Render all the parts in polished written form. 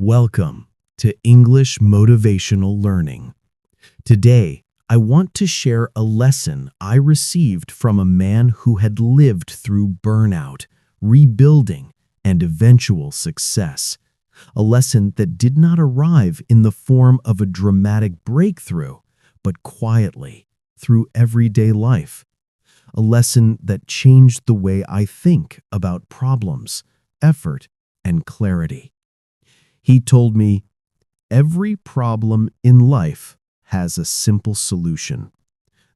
Welcome to English Motivational Learning. Today, I want to share a lesson I received from a man who had lived through burnout, rebuilding, and eventual success. A lesson that did not arrive in the form of a dramatic breakthrough, but quietly, through everyday life. A lesson that changed the way I think about problems, effort, and clarity. He told me, every problem in life has a simple solution.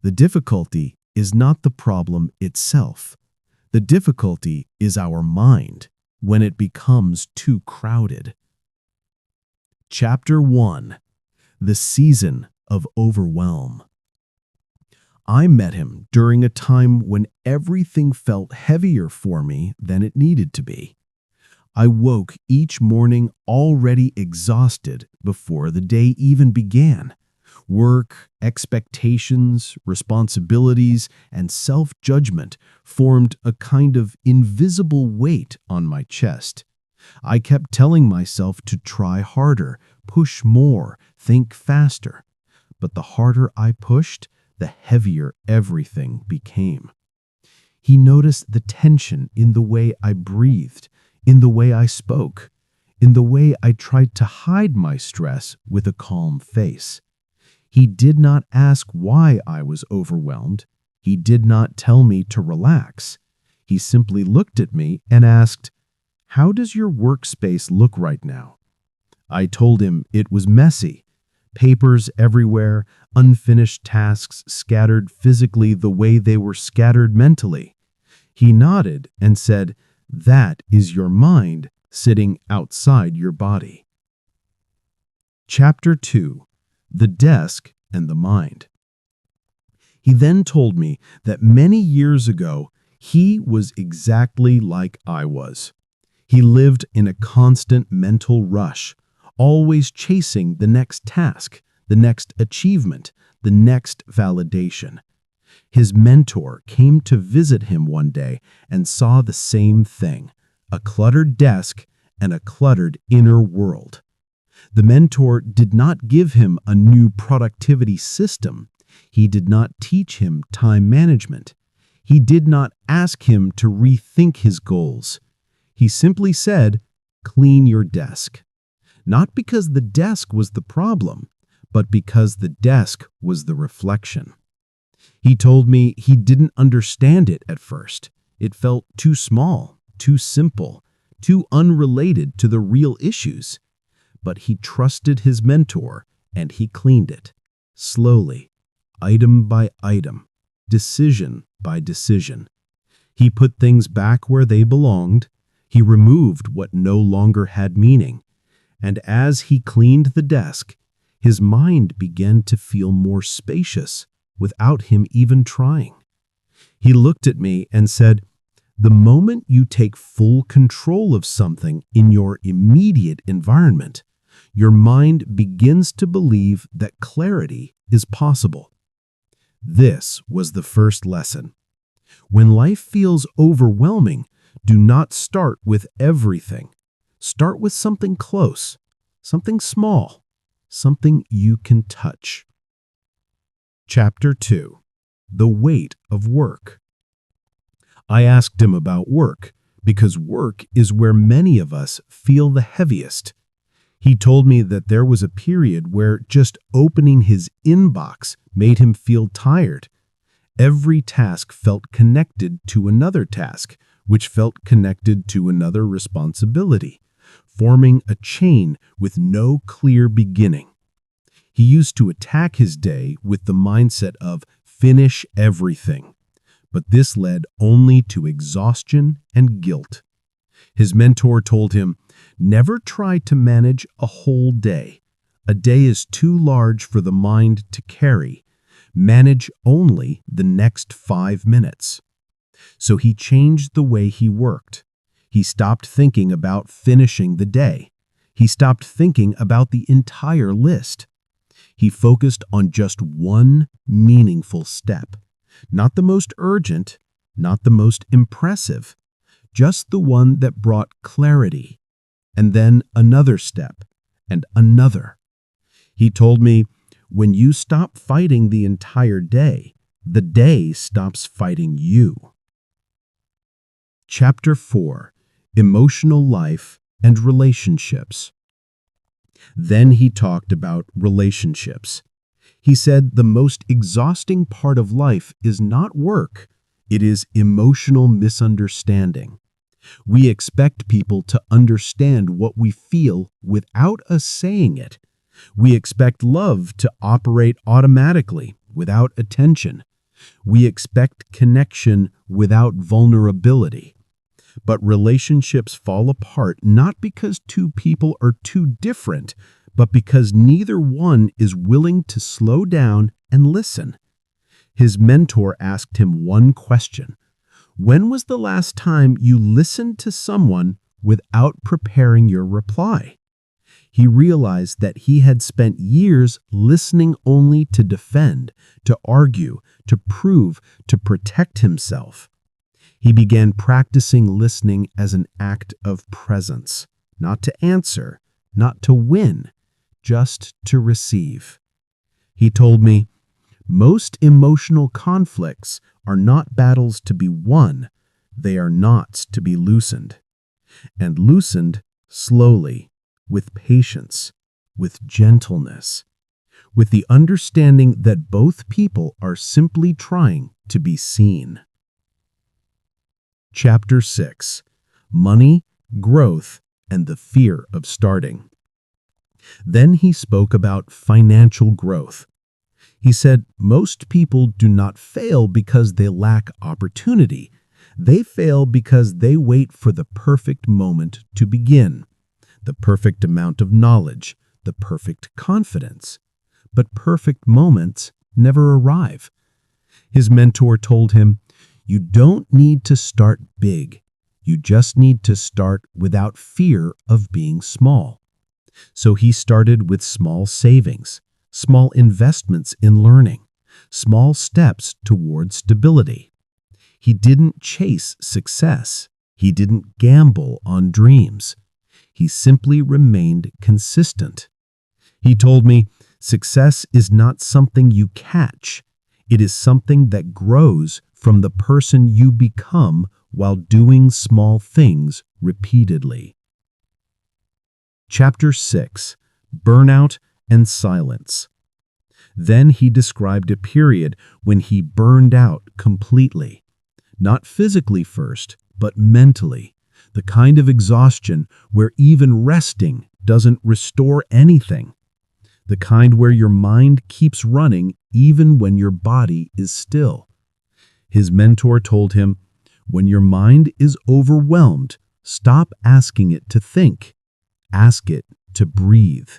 The difficulty is not the problem itself. The difficulty is our mind when it becomes too crowded. Chapter 1. The Season of Overwhelm. I met him during a time when everything felt heavier for me than it needed to be. I woke each morning already exhausted before the day even began. Work, expectations, responsibilities, and self-judgment formed a kind of invisible weight on my chest. I kept telling myself to try harder, push more, think faster. But the harder I pushed, the heavier everything became. He noticed the tension in the way I breathed, in the way I spoke, in the way I tried to hide my stress with a calm face. He did not ask why I was overwhelmed. He did not tell me to relax. He simply looked at me and asked, "How does your workspace look right now?" I told him it was messy. Papers everywhere, unfinished tasks scattered physically the way they were scattered mentally. He nodded and said, "That is your mind sitting outside your body." Chapter 2. The Desk and the Mind. He then told me that many years ago, he was exactly like I was. He lived in a constant mental rush, always chasing the next task, the next achievement, the next validation. His mentor came to visit him one day and saw the same thing, a cluttered desk and a cluttered inner world. The mentor did not give him a new productivity system. He did not teach him time management. He did not ask him to rethink his goals. He simply said, "Clean your desk." Not because the desk was the problem, but because the desk was the reflection. He told me he didn't understand it at first. It felt too small, too simple, too unrelated to the real issues. But he trusted his mentor and he cleaned it, slowly, item by item, decision by decision. He put things back where they belonged. He removed what no longer had meaning. And as he cleaned the desk, his mind began to feel more spacious, without him even trying. He looked at me and said, "The moment you take full control of something in your immediate environment, your mind begins to believe that clarity is possible." This was the first lesson. When life feels overwhelming, do not start with everything. Start with something close, something small, something you can touch. Chapter 2. The Weight of Work. I asked him about work because work is where many of us feel the heaviest. He told me that there was a period where just opening his inbox made him feel tired. Every task felt connected to another task, which felt connected to another responsibility, forming a chain with no clear beginning. He used to attack his day with the mindset of finish everything, but this led only to exhaustion and guilt. His mentor told him, "Never try to manage a whole day. A day is too large for the mind to carry. Manage only the next 5 minutes." So he changed the way he worked. He stopped thinking about finishing the day. He stopped thinking about the entire list. He focused on just one meaningful step, not the most urgent, not the most impressive, just the one that brought clarity, and then another step, and another. He told me, when you stop fighting the entire day, the day stops fighting you. Chapter 4: Emotional Life and Relationships. Then he talked about relationships. He said the most exhausting part of life is not work, it is emotional misunderstanding. We expect people to understand what we feel without us saying it. We expect love to operate automatically without attention. We expect connection without vulnerability. But relationships fall apart not because two people are too different, but because neither one is willing to slow down and listen. His mentor asked him one question: when was the last time you listened to someone without preparing your reply? He realized that he had spent years listening only to defend, to argue, to prove, to protect himself. He began practicing listening as an act of presence, not to answer, not to win, just to receive. He told me, most emotional conflicts are not battles to be won, they are knots to be loosened. And loosened slowly, with patience, with gentleness, with the understanding that both people are simply trying to be seen. Chapter 6: Money, Growth, and the Fear of Starting. Then he spoke about financial growth. He said, most people do not fail because they lack opportunity. They fail because they wait for the perfect moment to begin, the perfect amount of knowledge, the perfect confidence. But perfect moments never arrive. His mentor told him, you don't need to start big. You just need to start without fear of being small. So he started with small savings, small investments in learning, small steps toward stability. He didn't chase success. He didn't gamble on dreams. He simply remained consistent. He told me, success is not something you catch. It is something that grows from the person you become while doing small things repeatedly. Chapter 6: Burnout and Silence. Then he described a period when he burned out completely. Not physically first, but mentally. The kind of exhaustion where even resting doesn't restore anything. The kind where your mind keeps running even when your body is still. His mentor told him, when your mind is overwhelmed, stop asking it to think. Ask it to breathe.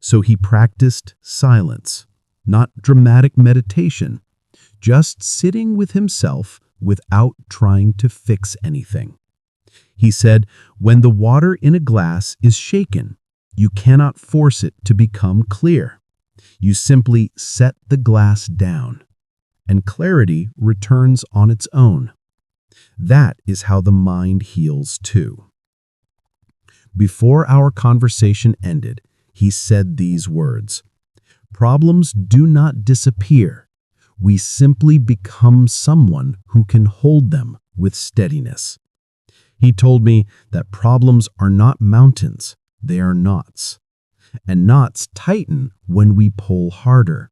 So he practiced silence, not dramatic meditation, just sitting with himself without trying to fix anything. He said, when the water in a glass is shaken, you cannot force it to become clear. You simply set the glass down, and clarity returns on its own. That is how the mind heals too. Before our conversation ended, he said these words: problems do not disappear. We simply become someone who can hold them with steadiness. He told me that problems are not mountains, they are knots. And knots tighten when we pull harder,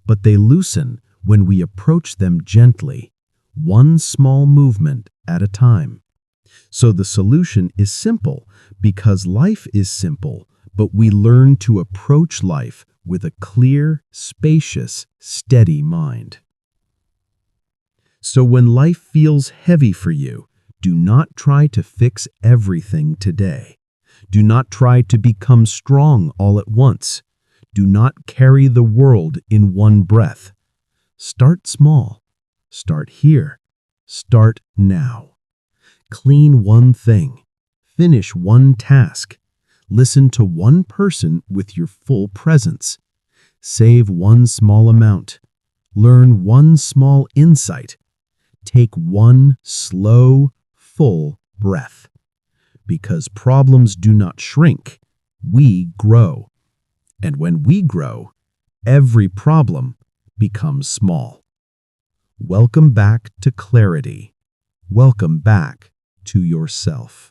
but they loosen when we approach them gently, one small movement at a time. So the solution is simple because life is simple, but we learn to approach life with a clear, spacious, steady mind. So when life feels heavy for you, do not try to fix everything today. Do not try to become strong all at once. Do not carry the world in one breath. Start small. Start here. Start now. Clean one thing. Finish one task. Listen to one person with your full presence. Save one small amount. Learn one small insight. Take one slow, full breath. Because problems do not shrink, we grow. And when we grow, every problem becomes small. Welcome back to clarity. Welcome back to yourself.